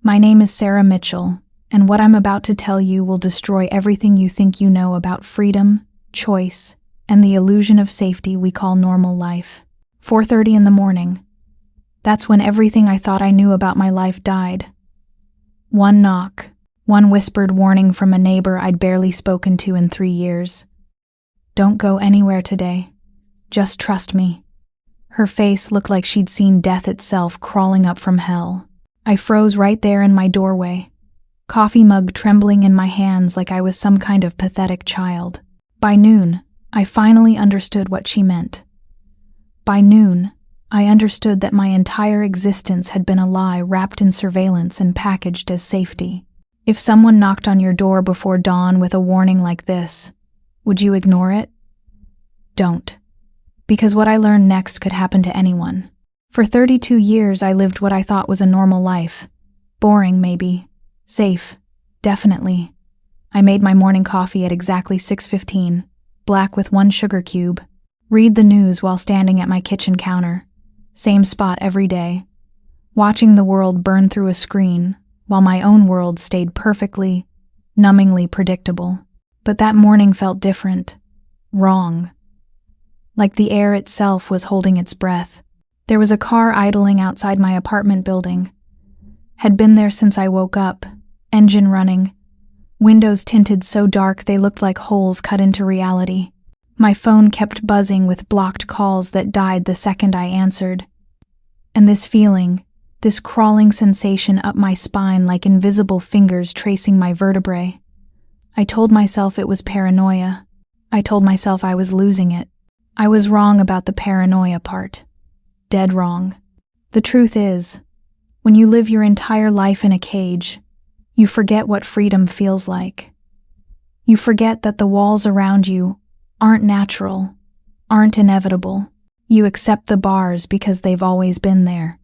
My name is Sarah Mitchell, and what I'm about to tell you will destroy everything you think you know about freedom, choice, and the illusion of safety we call normal life. 4:30 in the morning. That's when everything I thought I knew about my life died. One knock, one whispered warning from a neighbor I'd barely spoken to in 3 years. "Don't go anywhere today. Just trust me." Her face looked like she'd seen death itself crawling up from hell. I froze right there in my doorway, coffee mug trembling in my hands like I was some kind of pathetic child. By noon, I finally understood what she meant. By noon, I understood that my entire existence had been a lie wrapped in surveillance and packaged as safety. If someone knocked on your door before dawn with a warning like this, would you ignore it? Don't. Because what I learned next could happen to anyone. For 32 years, I lived what I thought was a normal life. Boring, maybe. Safe. Definitely. I made my morning coffee at exactly 6:15, black with 1 sugar cube. Read the news while standing at my kitchen counter. Same spot every day. Watching the world burn through a screen, while my own world stayed perfectly, numbingly predictable. But that morning felt different. Wrong. Like the air itself was holding its breath. There was a car idling outside my apartment building. Had been there since I woke up, engine running, windows tinted so dark they looked like holes cut into reality. My phone kept buzzing with blocked calls that died the second I answered. And this feeling, this crawling sensation up my spine like invisible fingers tracing my vertebrae. I told myself it was paranoia. I told myself I was losing it. I was wrong about the paranoia part. Dead wrong. The truth is, when you live your entire life in a cage, you forget what freedom feels like. You forget that the walls around you aren't natural, aren't inevitable. You accept the bars because they've always been there,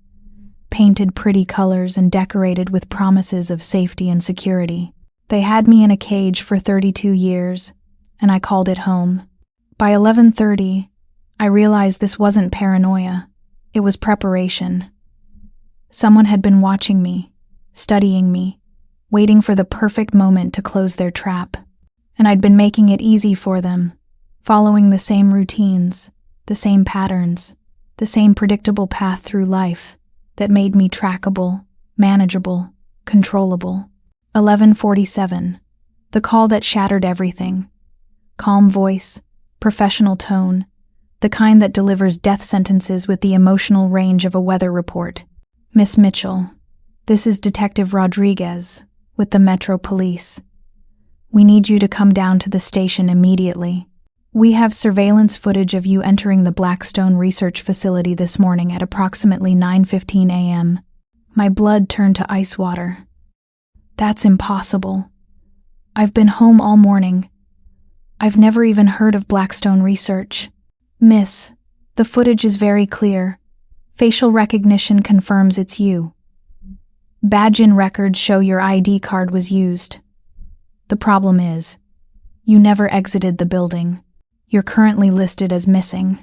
painted pretty colors and decorated with promises of safety and security. They had me in a cage for 32 years, and I called it home. By 11:30, I realized this wasn't paranoia. It was preparation. Someone had been watching me, studying me, waiting for the perfect moment to close their trap. And I'd been making it easy for them, following the same routines, the same patterns, the same predictable path through life that made me trackable, manageable, controllable. 11:47. The call that shattered everything. Calm voice, professional tone, the kind that delivers death sentences with the emotional range of a weather report. "Miss Mitchell, this is Detective Rodriguez with the Metro Police. We need you to come down to the station immediately. We have surveillance footage of you entering the Blackstone Research Facility this morning at approximately 9:15 a.m. My blood turned to ice water. That's impossible. I've been home all morning. I've never even heard of Blackstone Research. Miss, the footage is very clear. Facial recognition confirms it's you. Badge-in records show your ID card was used. The problem is, you never exited the building. You're currently listed as missing."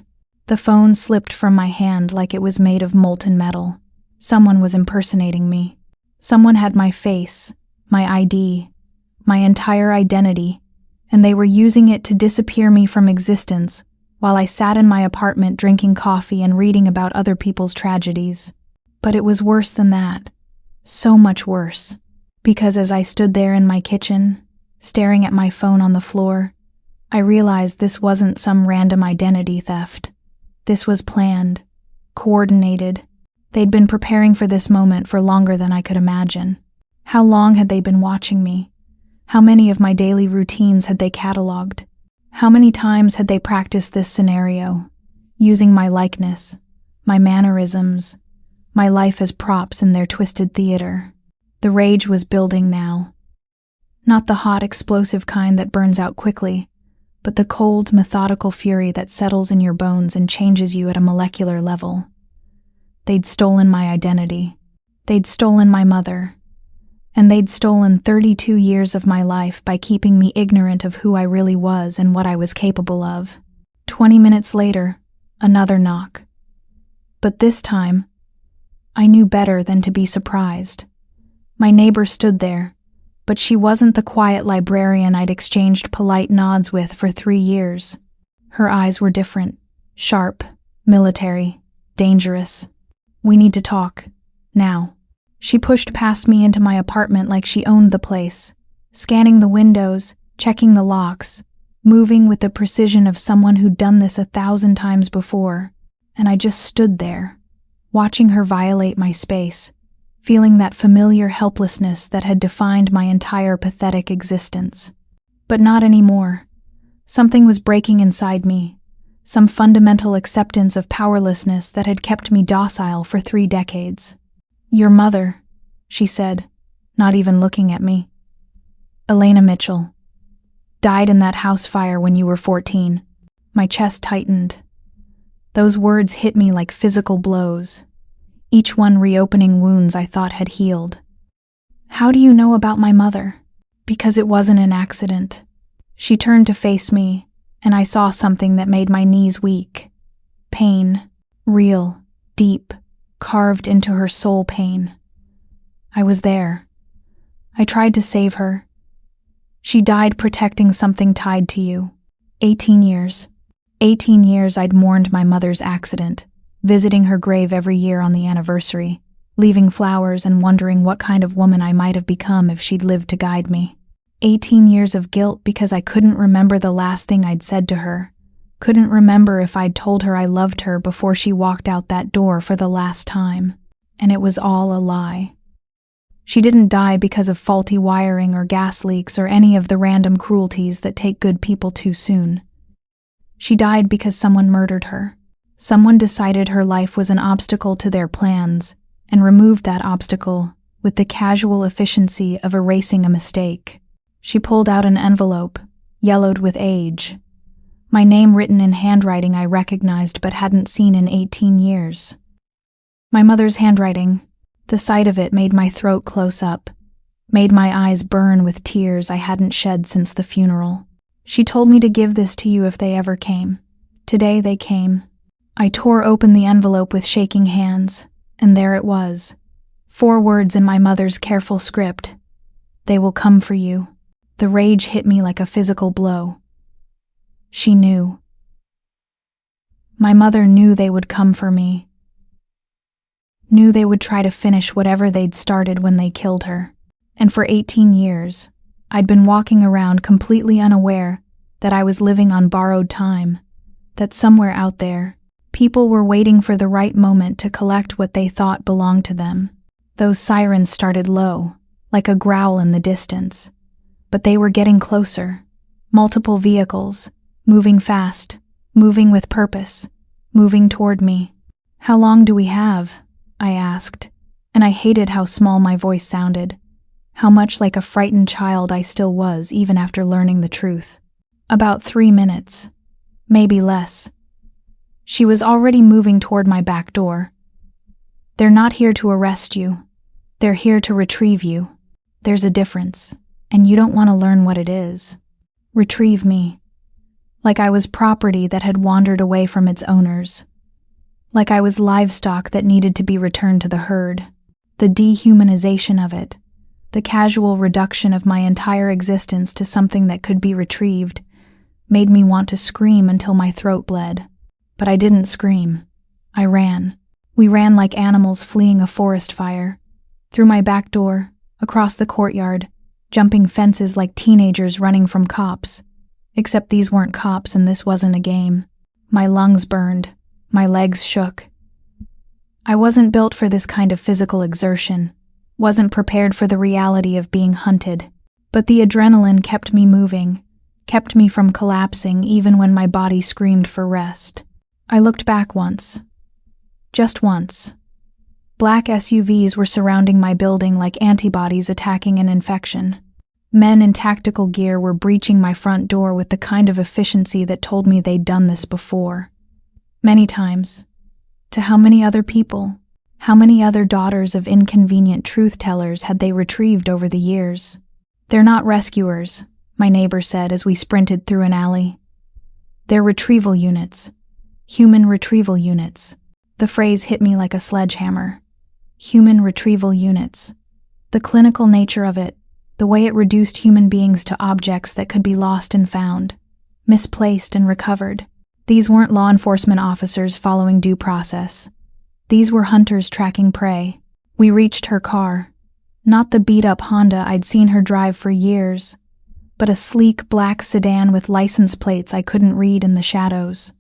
The phone slipped from my hand like it was made of molten metal. Someone was impersonating me. Someone had my face, my ID, my entire identity, and they were using it to disappear me from existence while I sat in my apartment drinking coffee and reading about other people's tragedies. But it was worse than that. So much worse. Because as I stood there in my kitchen, staring at my phone on the floor, I realized this wasn't some random identity theft. This was planned, coordinated. They'd been preparing for this moment for longer than I could imagine. How long had they been watching me? How many of my daily routines had they cataloged? How many times had they practiced this scenario, using my likeness, my mannerisms, my life as props in their twisted theater? The rage was building now. Not the hot, explosive kind that burns out quickly, but the cold, methodical fury that settles in your bones and changes you at a molecular level. They'd stolen my identity. They'd stolen my mother. And they'd stolen 32 years of my life by keeping me ignorant of who I really was and what I was capable of. 20 minutes later, another knock. But this time, I knew better than to be surprised. My neighbor stood there, but she wasn't the quiet librarian I'd exchanged polite nods with for 3 years. Her eyes were different, sharp, military, dangerous. "We need to talk. Now." She pushed past me into my apartment like she owned the place, scanning the windows, checking the locks, moving with the precision of someone who'd done this 1,000 times before, and I just stood there, watching her violate my space, feeling that familiar helplessness that had defined my entire pathetic existence. But not anymore. Something was breaking inside me, some fundamental acceptance of powerlessness that had kept me docile for 3 decades. "Your mother," she said, not even looking at me. "Elena Mitchell. Died in that house fire when you were 14. My chest tightened. Those words hit me like physical blows, each one reopening wounds I thought had healed. "How do you know about my mother?" "Because it wasn't an accident." She turned to face me, and I saw something that made my knees weak. Pain, real, deep, carved into her soul pain. I was there. I tried to save her. She died protecting something tied to you. 18 years. 18 years I'd mourned my mother's accident, visiting her grave every year on the anniversary, leaving flowers and wondering what kind of woman I might have become if she'd lived to guide me. 18 years of guilt because I couldn't remember the last thing I'd said to her, couldn't remember if I'd told her I loved her before she walked out that door for the last time, and it was all a lie. She didn't die because of faulty wiring or gas leaks or any of the random cruelties that take good people too soon. She died because someone murdered her. Someone decided her life was an obstacle to their plans and removed that obstacle with the casual efficiency of erasing a mistake. She pulled out an envelope, yellowed with age. My name written in handwriting I recognized but hadn't seen in 18 years. My mother's handwriting. The sight of it made my throat close up, made my eyes burn with tears I hadn't shed since the funeral. She told me to give this to you if they ever came. Today they came. I tore open the envelope with shaking hands, and there it was. 4 words in my mother's careful script. "They will come for you." The rage hit me like a physical blow. She knew. My mother knew they would come for me. Knew they would try to finish whatever they'd started when they killed her. And for 18 years, I'd been walking around completely unaware that I was living on borrowed time, that somewhere out there, people were waiting for the right moment to collect what they thought belonged to them. Those sirens started low, like a growl in the distance, but they were getting closer. Multiple vehicles, moving fast, moving with purpose, moving toward me. "How long do we have?" I asked, and I hated how small my voice sounded, how much like a frightened child I still was even after learning the truth. "About 3 minutes, maybe less." She was already moving toward my back door. "They're not here to arrest you. They're here to retrieve you. There's a difference, and you don't want to learn what it is. Retrieve me. Like I was property that had wandered away from its owners. Like I was livestock that needed to be returned to the herd. The dehumanization of it, the casual reduction of my entire existence to something that could be retrieved, made me want to scream until my throat bled. But I didn't scream. I ran. We ran like animals fleeing a forest fire. Through my back door, across the courtyard, jumping fences like teenagers running from cops. Except these weren't cops and this wasn't a game. My lungs burned. My legs shook. I wasn't built for this kind of physical exertion, wasn't prepared for the reality of being hunted, but the adrenaline kept me moving, kept me from collapsing even when my body screamed for rest. I looked back once. Just once. Black SUVs were surrounding my building like antibodies attacking an infection. Men in tactical gear were breaching my front door with the kind of efficiency that told me they'd done this before. Many times. To how many other people? How many other daughters of inconvenient truth-tellers had they retrieved over the years? "They're not rescuers," my neighbor said as we sprinted through an alley. "They're retrieval units. Human retrieval units." The phrase hit me like a sledgehammer. Human retrieval units. the clinical nature of it, the way it reduced human beings to objects that could be lost and found, misplaced and recovered. These weren't law enforcement officers following due process. These were hunters tracking prey. We reached her car. Not the beat-up Honda I'd seen her drive for years, but a sleek black sedan with license plates I couldn't read in the shadows.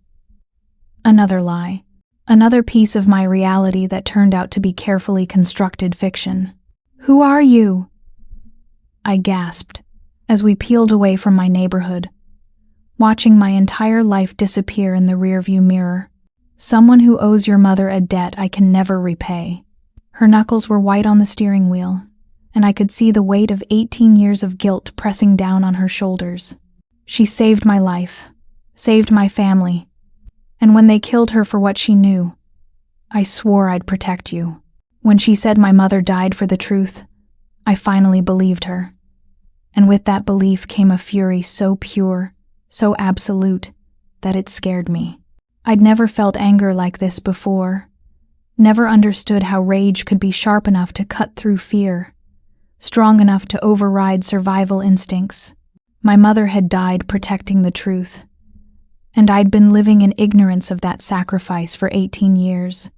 Another lie. Another piece of my reality that turned out to be carefully constructed fiction. "Who are you?" I gasped as we peeled away from my neighborhood, watching my entire life disappear in the rearview mirror. Someone who owes your mother a debt I can never repay. Her knuckles were white on the steering wheel, and I could see the weight of 18 years of guilt pressing down on her shoulders. She saved my life, saved my family, and when they killed her for what she knew, I swore I'd protect you. When she said my mother died for the truth, I finally believed her. And with that belief came a fury so pure, so absolute, that it scared me. I'd never felt anger like this before, never understood how rage could be sharp enough to cut through fear, strong enough to override survival instincts. My mother had died protecting the truth, and I'd been living in ignorance of that sacrifice for 18 years,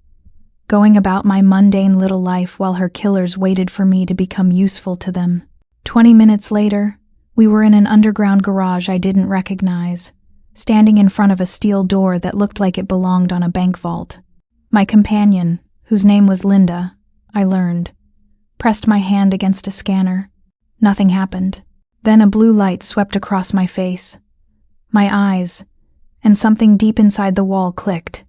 going about my mundane little life while her killers waited for me to become useful to them. 20 minutes later, we were in an underground garage I didn't recognize, standing in front of a steel door that looked like it belonged on a bank vault. My companion, whose name was Linda, I learned, pressed my hand against a scanner. Nothing happened. Then a blue light swept across my face, my eyes, and something deep inside the wall clicked.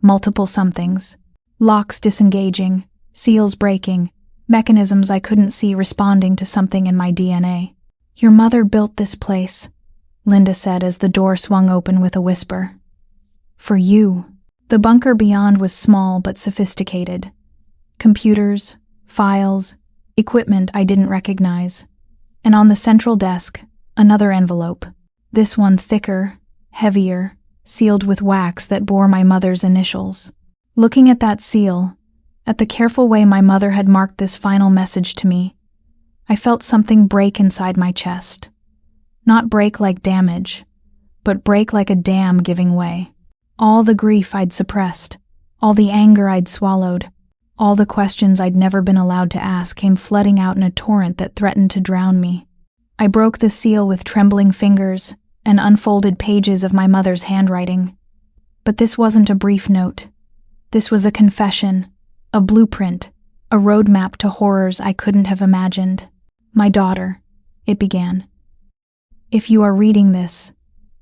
Multiple somethings. Locks disengaging, seals breaking, mechanisms I couldn't see responding to something in my DNA. "Your mother built this place," Linda said as the door swung open with a whisper. "For you." The bunker beyond was small but sophisticated. Computers, files, equipment I didn't recognize. And on the central desk, another envelope. This one thicker, heavier, sealed with wax that bore my mother's initials. Looking at that seal, at the careful way my mother had marked this final message to me, I felt something break inside my chest. Not break like damage, but break like a dam giving way. All the grief I'd suppressed, all the anger I'd swallowed, all the questions I'd never been allowed to ask came flooding out in a torrent that threatened to drown me. I broke the seal with trembling fingers and unfolded pages of my mother's handwriting. But this wasn't a brief note. This was a confession, a blueprint, a roadmap to horrors I couldn't have imagined. "My daughter," it began. "If you are reading this,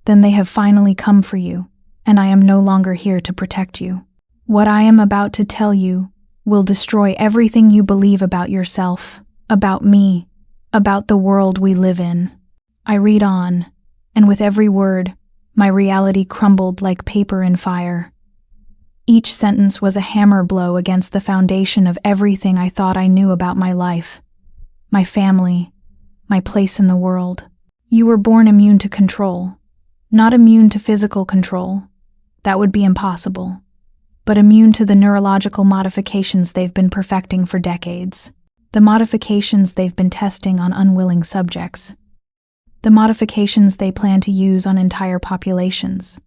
then they have finally come for you, and I am no longer here to protect you. What I am about to tell you will destroy everything you believe about yourself, about me, about the world we live in." I read on, and with every word, my reality crumbled like paper in fire. Each sentence was a hammer blow against the foundation of everything I thought I knew about my life, my family, my place in the world. You were born immune to control, not immune to physical control. That would be impossible, but immune to the neurological modifications they've been perfecting for decades, the modifications they've been testing on unwilling subjects, the modifications they plan to use on entire populations.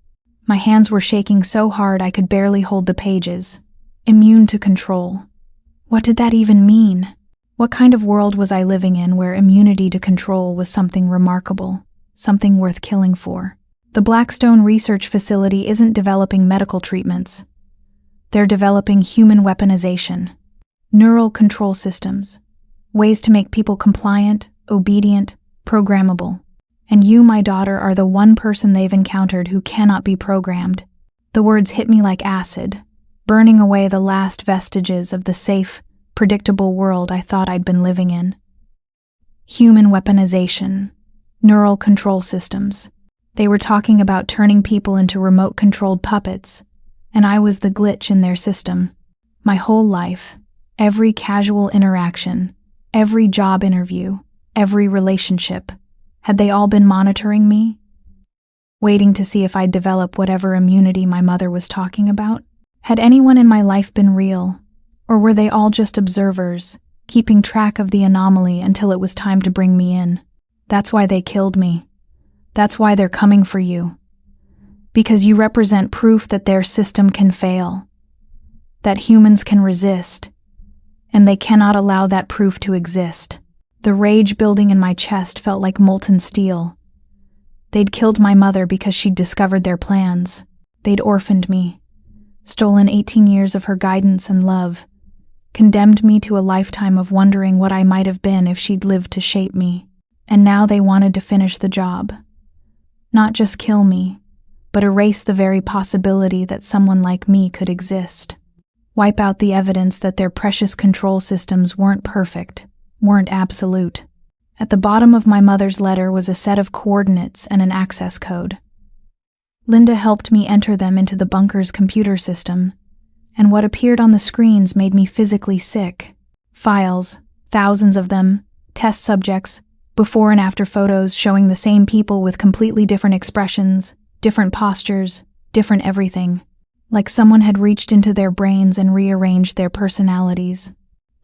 My hands were shaking so hard I could barely hold the pages. Immune to control. What did that even mean? What kind of world was I living in where immunity to control was something remarkable, something worth killing for? The Blackstone Research Facility isn't developing medical treatments. They're developing human weaponization, neural control systems, ways to make people compliant, obedient, programmable. And you, my daughter, are the one person they've encountered who cannot be programmed. The words hit me like acid, burning away the last vestiges of the safe, predictable world I thought I'd been living in. Human weaponization, neural control systems. They were talking about turning people into remote-controlled puppets, and I was the glitch in their system. My whole life, every casual interaction, every job interview, every relationship, had they all been monitoring me? Waiting to see if I'd develop whatever immunity my mother was talking about? Had anyone in my life been real, or were they all just observers, keeping track of the anomaly until it was time to bring me in. That's why they killed me. That's why they're coming for you. Because you represent proof that their system can fail, that humans can resist, and they cannot allow that proof to exist. The rage building in my chest felt like molten steel. They'd killed my mother because she'd discovered their plans. They'd orphaned me, stolen 18 years of her guidance and love, condemned me to a lifetime of wondering what I might have been if she'd lived to shape me. And now they wanted to finish the job. Not just kill me, but erase the very possibility that someone like me could exist. Wipe out the evidence that their precious control systems weren't perfect, weren't absolute. At the bottom of my mother's letter was a set of coordinates and an access code. Linda helped me enter them into the bunker's computer system, and what appeared on the screens made me physically sick. Files, thousands of them, test subjects, before and after photos showing the same people with completely different expressions, different postures, different everything. Like someone had reached into their brains and rearranged their personalities.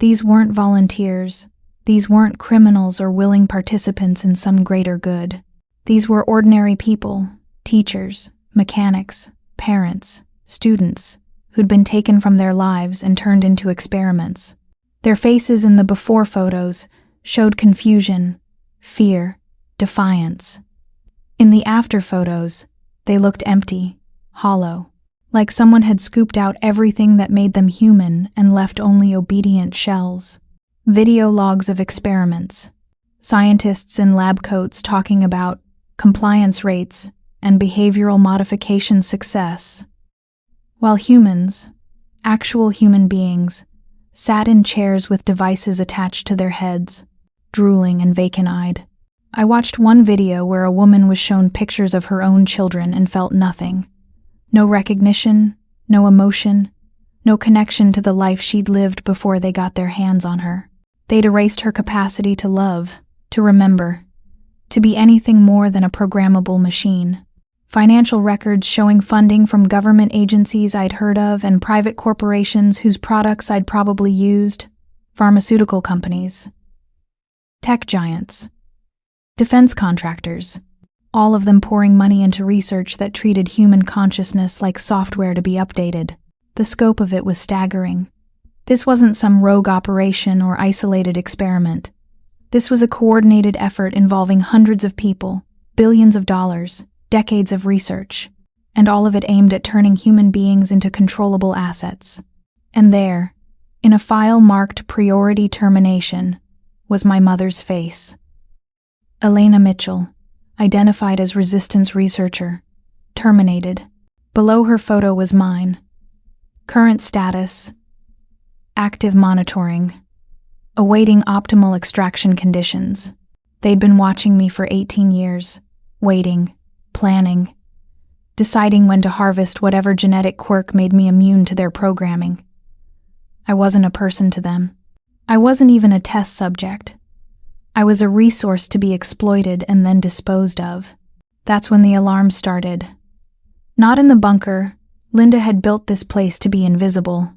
These weren't volunteers. These weren't criminals or willing participants in some greater good. These were ordinary people, teachers, mechanics, parents, students, who'd been taken from their lives and turned into experiments. Their faces in the before photos showed confusion, fear, defiance. In the after photos, they looked empty, hollow, like someone had scooped out everything that made them human and left only obedient shells. Video logs of experiments, scientists in lab coats talking about compliance rates and behavioral modification success, while humans, actual human beings, sat in chairs with devices attached to their heads, drooling and vacant-eyed. I watched one video where a woman was shown pictures of her own children and felt nothing. No recognition, no emotion, no connection to the life she'd lived before they got their hands on her. They'd erased her capacity to love, to remember, to be anything more than a programmable machine. Financial records showing funding from government agencies I'd heard of and private corporations whose products I'd probably used, pharmaceutical companies, tech giants, defense contractors, all of them pouring money into research that treated human consciousness like software to be updated. The scope of it was staggering. This wasn't some rogue operation or isolated experiment. This was a coordinated effort involving hundreds of people, billions of dollars, decades of research, and all of it aimed at turning human beings into controllable assets. And there, in a file marked Priority Termination, was my mother's face. Elena Mitchell, identified as resistance researcher, terminated. Below her photo was mine. Current status: active monitoring, awaiting optimal extraction conditions. They'd been watching me for 18 years, waiting, planning, deciding when to harvest whatever genetic quirk made me immune to their programming. I wasn't a person to them. I wasn't even a test subject. I was a resource to be exploited and then disposed of. That's when the alarm started. Not in the bunker. Linda had built this place to be invisible.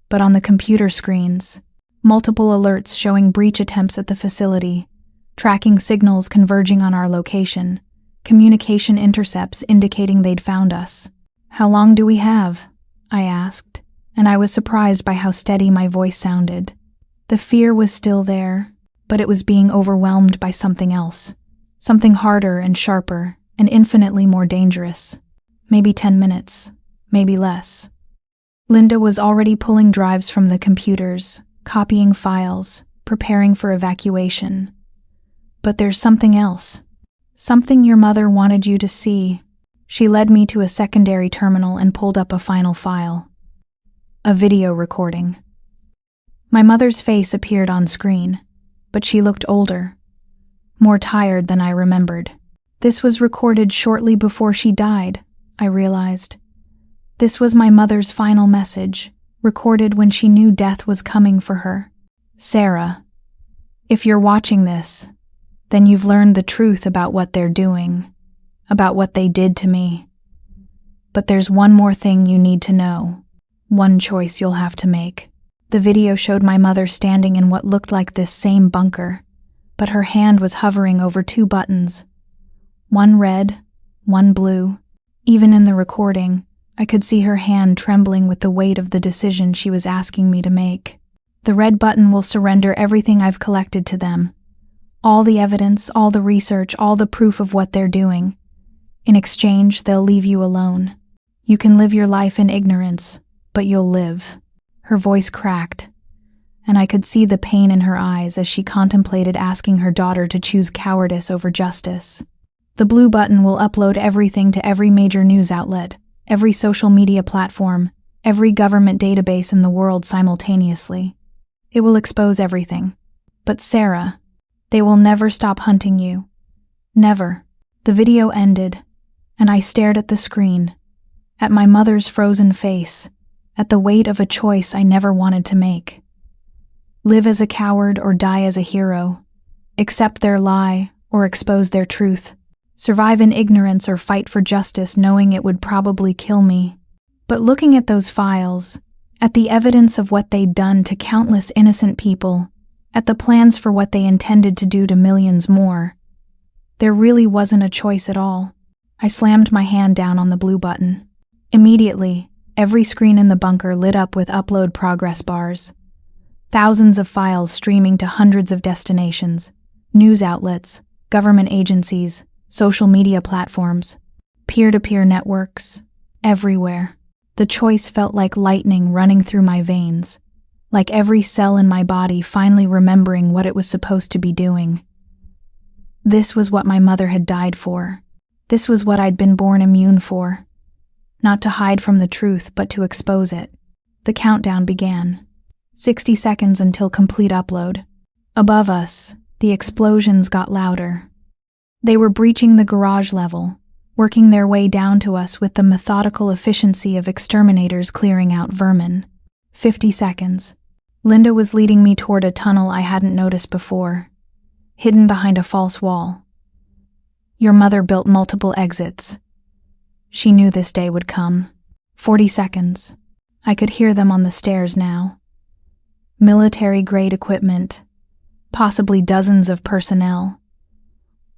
But on the computer screens, multiple alerts showing breach attempts at the facility, tracking signals converging on our location, communication intercepts indicating they'd found us. "How long do we have?" I asked, and I was surprised by how steady my voice sounded. The fear was still there, but it was being overwhelmed by something else, something harder and sharper and infinitely more dangerous. Maybe 10 minutes, maybe less. Linda was already pulling drives from the computers, copying files, preparing for evacuation. But there's something else. Something your mother wanted you to see. She led me to a secondary terminal and pulled up a final file. A video recording. My mother's face appeared on screen, but she looked older, more tired than I remembered. This was recorded shortly before she died, I realized. This was my mother's final message, recorded when she knew death was coming for her. "Sarah, if you're watching this, then you've learned the truth about what they're doing, about what they did to me. But there's one more thing you need to know, one choice you'll have to make. The video showed my mother standing in what looked like this same bunker, but her hand was hovering over two buttons. One red, one blue. Even in the recording, I could see her hand trembling with the weight of the decision she was asking me to make. The red button will surrender everything I've collected to them. All the evidence, all the research, all the proof of what they're doing. In exchange, they'll leave you alone. You can live your life in ignorance, but you'll live. Her voice cracked, and I could see the pain in her eyes as she contemplated asking her daughter to choose cowardice over justice. The blue button will upload everything to every major news outlet, every social media platform, every government database in the world simultaneously. It will expose everything. But Sarah, they will never stop hunting you. Never. The video ended, and I stared at the screen, at my mother's frozen face, at the weight of a choice I never wanted to make. Live as a coward or die as a hero. Accept their lie or expose their truth. Survive in ignorance or fight for justice knowing it would probably kill me. But looking at those files, at the evidence of what they'd done to countless innocent people, at the plans for what they intended to do to millions more, there really wasn't a choice at all. I slammed my hand down on the blue button. Immediately, every screen in the bunker lit up with upload progress bars. Thousands of files streaming to hundreds of destinations, news outlets, government agencies, social media platforms, peer-to-peer networks, everywhere. The choice felt like lightning running through my veins, like every cell in my body finally remembering what it was supposed to be doing. This was what my mother had died for. This was what I'd been born immune for. Not to hide from the truth, but to expose it. The countdown began. 60 seconds until complete upload. Above us, the explosions got louder. They were breaching the garage level, working their way down to us with the methodical efficiency of exterminators clearing out vermin. 50 seconds. Linda was leading me toward a tunnel I hadn't noticed before, hidden behind a false wall. Your mother built multiple exits. She knew this day would come. 40 seconds. I could hear them on the stairs now. Military-grade equipment, possibly dozens of personnel.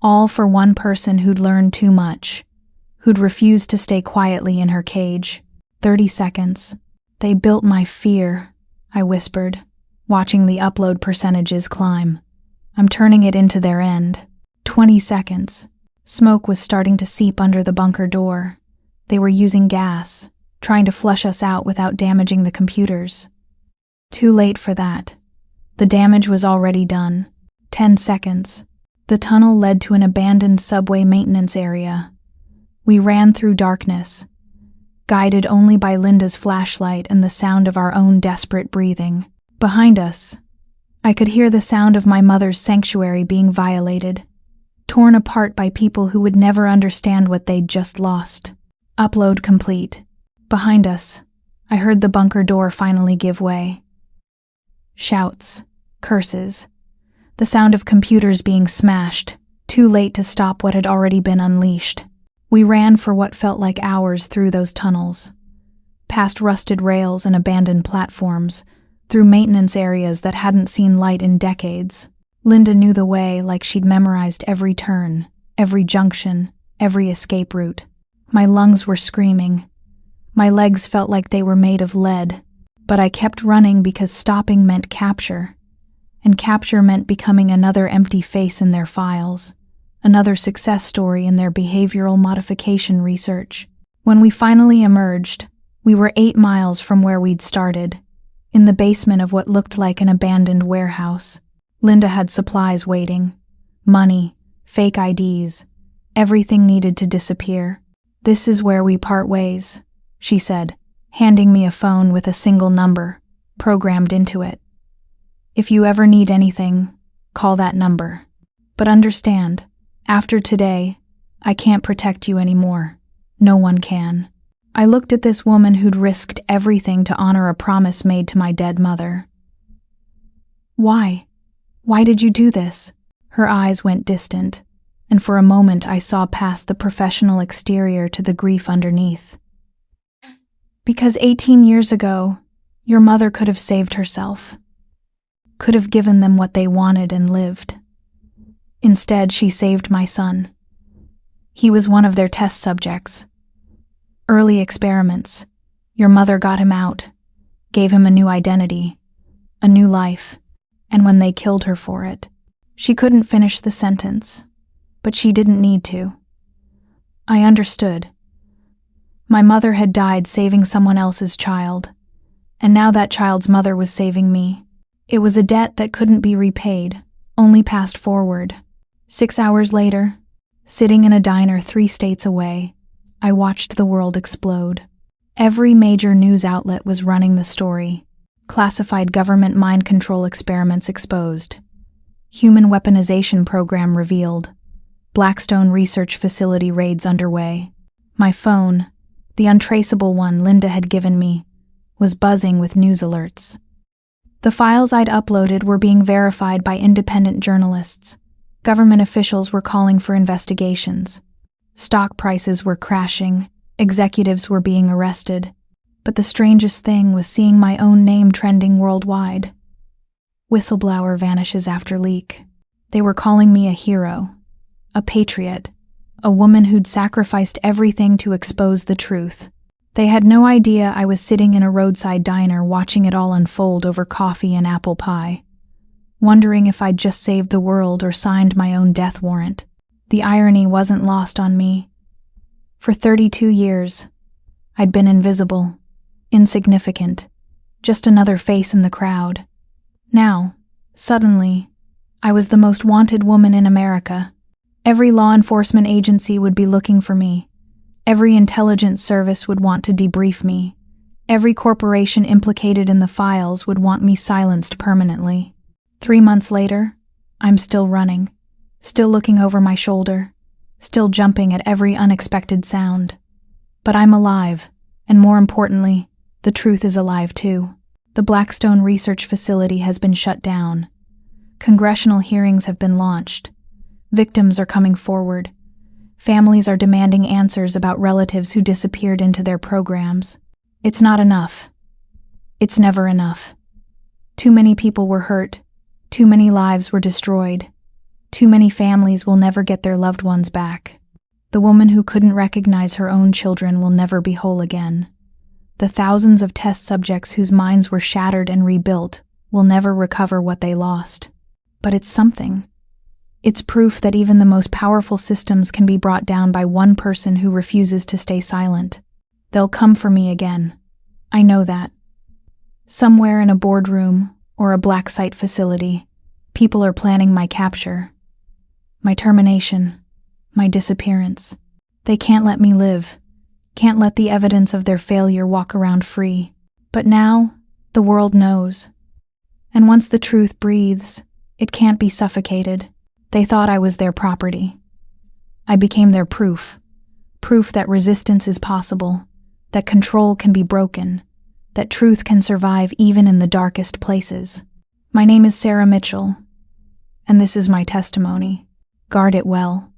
All for one person who'd learned too much, who'd refused to stay quietly in her cage. 30 seconds. They built my fear, I whispered, watching the upload percentages climb. I'm turning it into their end. 20 seconds. Smoke was starting to seep under the bunker door. They were using gas, trying to flush us out without damaging the computers. Too late for that. The damage was already done. 10 seconds. The tunnel led to an abandoned subway maintenance area. We ran through darkness, guided only by Linda's flashlight and the sound of our own desperate breathing. Behind us, I could hear the sound of my mother's sanctuary being violated, torn apart by people who would never understand what they'd just lost. Upload complete. Behind us, I heard the bunker door finally give way. Shouts, curses, the sound of computers being smashed, too late to stop what had already been unleashed. We ran for what felt like hours through those tunnels, past rusted rails and abandoned platforms, through maintenance areas that hadn't seen light in decades. Linda knew the way like she'd memorized every turn, every junction, every escape route. My lungs were screaming. My legs felt like they were made of lead, but I kept running because stopping meant capture, and capture meant becoming another empty face in their files, another success story in their behavioral modification research. When we finally emerged, we were 8 miles from where we'd started, in the basement of what looked like an abandoned warehouse. Linda had supplies waiting, money, fake IDs, everything needed to disappear. "This is where we part ways," she said, handing me a phone with a single number, programmed into it. "If you ever need anything, call that number. But understand, after today, I can't protect you anymore. No one can." I looked at this woman who'd risked everything to honor a promise made to my dead mother. "Why? Why did you do this?" Her eyes went distant, and for a moment I saw past the professional exterior to the grief underneath. "Because 18 years ago, Your mother could have saved herself, could have given them what they wanted and lived. Instead, she saved my son. He was one of their test subjects. Early experiments. Your mother got him out, gave him a new identity, a new life, and when they killed her for it, she couldn't finish the sentence, but she didn't need to. I understood. My mother had died saving someone else's child, and now that child's mother was saving me. It was a debt that couldn't be repaid, only passed forward. 6 hours later, sitting in a diner 3 states away, I watched the world explode. Every major news outlet was running the story. Classified government mind control experiments exposed. Human weaponization program revealed. Blackstone research facility raids underway. My phone, the untraceable one Linda had given me, was buzzing with news alerts. The files I'd uploaded were being verified by independent journalists. Government officials were calling for investigations. Stock prices were crashing. Executives were being arrested. But the strangest thing was seeing my own name trending worldwide. Whistleblower vanishes after leak. They were calling me a hero, a patriot, a woman who'd sacrificed everything to expose the truth. They had no idea I was sitting in a roadside diner watching it all unfold over coffee and apple pie, wondering if I'd just saved the world or signed my own death warrant. The irony wasn't lost on me. For 32 years, I'd been invisible, insignificant, just another face in the crowd. Now, suddenly, I was the most wanted woman in America. Every law enforcement agency would be looking for me. Every intelligence service would want to debrief me. Every corporation implicated in the files would want me silenced permanently. 3 months later, I'm still running, still looking over my shoulder, still jumping at every unexpected sound. But I'm alive, and more importantly, the truth is alive too. The Blackstone research facility has been shut down. Congressional hearings have been launched. Victims are coming forward. Families are demanding answers about relatives who disappeared into their programs. It's not enough. It's never enough. Too many people were hurt. Too many lives were destroyed. Too many families will never get their loved ones back. The woman who couldn't recognize her own children will never be whole again. The thousands of test subjects whose minds were shattered and rebuilt will never recover what they lost. But it's something. It's proof that even the most powerful systems can be brought down by one person who refuses to stay silent. They'll come for me again. I know that. Somewhere in a boardroom or a black site facility, people are planning my capture, my termination, my disappearance. They can't let me live, can't let the evidence of their failure walk around free. But now, the world knows. And once the truth breathes, it can't be suffocated. They thought I was their property. I became their proof that resistance is possible, that control can be broken, that truth can survive even in the darkest places. My name is Sarah Mitchell, and this is my testimony. Guard it well.